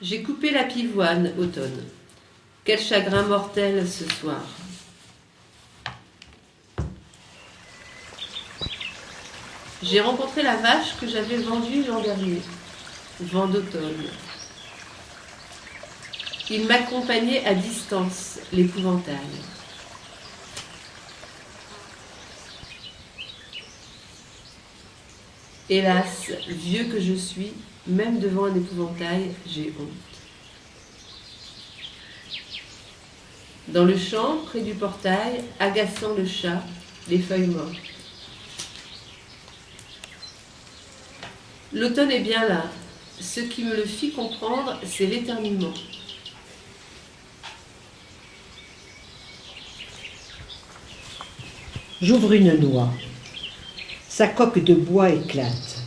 J'ai coupé la pivoine, automne. Quel chagrin mortel ce soir. J'ai rencontré la vache que j'avais vendue l'an dernier, vent d'automne. Il m'accompagnait à distance, l'épouvantail. Hélas, vieux que je suis, même devant un épouvantail, j'ai honte. Dans le champ, près du portail, agaçant le chat, les feuilles mortes. L'automne est bien là. Ce qui me le fit comprendre, c'est l'éternuement. J'ouvre une noix. Sa coque de bois éclate.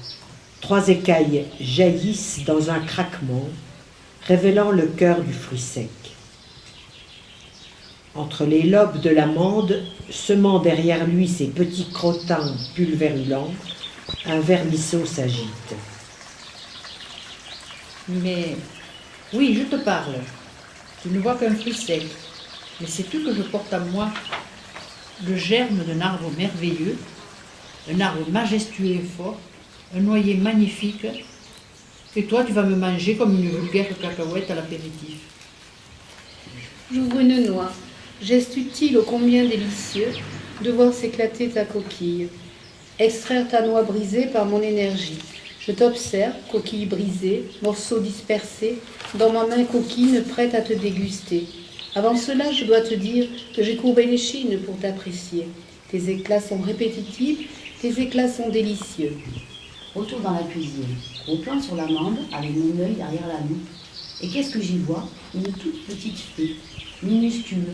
3 écailles jaillissent dans un craquement, révélant le cœur du fruit sec. Entre les lobes de l'amande, semant derrière lui ses petits crottins pulvérulents, un vermisseau s'agite. Mais oui, je te parle. Tu ne vois qu'un fruit sec. Mais sais-tu que je porte à moi le germe d'un arbre merveilleux, un arbre majestueux et fort, un noyer magnifique, et toi tu vas me manger comme une vulgaire cacahuète à l'apéritif. J'ouvre une noix. Geste utile ô combien délicieux de voir s'éclater ta coquille. Extraire ta noix brisée par mon énergie. Je t'observe, coquille brisée, morceaux dispersés, dans ma main coquine prête à te déguster. Avant cela, je dois te dire que j'ai courbé l'échine pour t'apprécier. Tes éclats sont répétitifs, tes éclats sont délicieux. Retour dans la cuisine. Au plan sur l'amande, avec mon œil derrière la loupe. Et qu'est-ce que j'y vois? Une toute petite fée, minuscule.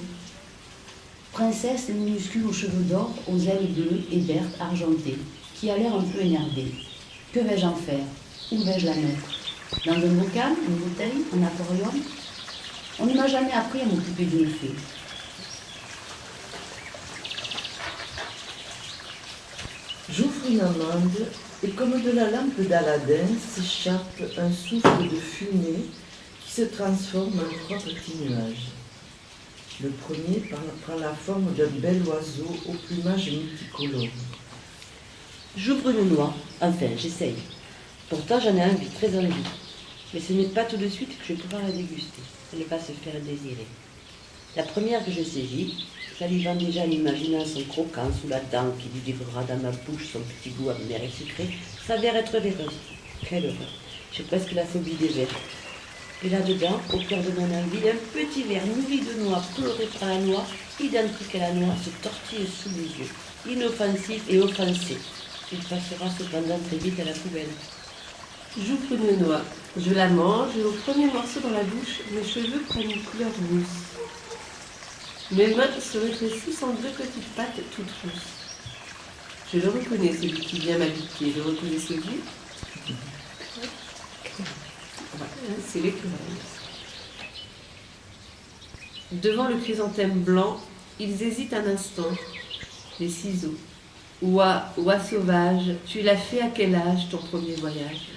Princesse minuscule aux cheveux d'or, aux ailes bleues et vertes argentées, qui a l'air un peu énervée. Que vais-je en faire? Où vais-je la mettre? Dans un bocal, une bouteille, un aquarium? On ne m'a jamais appris à m'occuper d'une fée. J'ouvre une amande et comme de la lampe d'Aladin s'échappe un souffle de fumée qui se transforme en 3 petits nuages. Le premier prend la forme d'un bel oiseau au plumage multicolore. J'ouvre une noix, enfin j'essaye. Pourtant j'en ai très envie. Mais ce n'est pas tout de suite que je vais pouvoir la déguster. Elle va se faire désirer. La première que je saisis, salivant déjà en imaginant son croquant sous la dent qui lui livrera dans ma bouche son petit goût amer et sucré, s'avère être véreuse. Quelle horreur! J'ai presque la phobie des vers. Et là-dedans, au cœur de mon envie, un petit verre nourri de noix coloré par la noix, identique à la noix, se tortille sous mes yeux, inoffensif et offensé. Il passera cependant très vite à la poubelle. J'ouvre une noix. Je la mange et au premier morceau dans la bouche, mes cheveux prennent une couleur mousse. Mes mains se rétrécissent en 2 petites pattes toutes rousses. Je le reconnais, celui qui vient m'habiter. Le reconnaissez-vous? Voilà, c'est l'écureuil. Devant le chrysanthème blanc, ils hésitent un instant. Les ciseaux. Oie sauvage, tu l'as fait à quel âge ton premier voyage?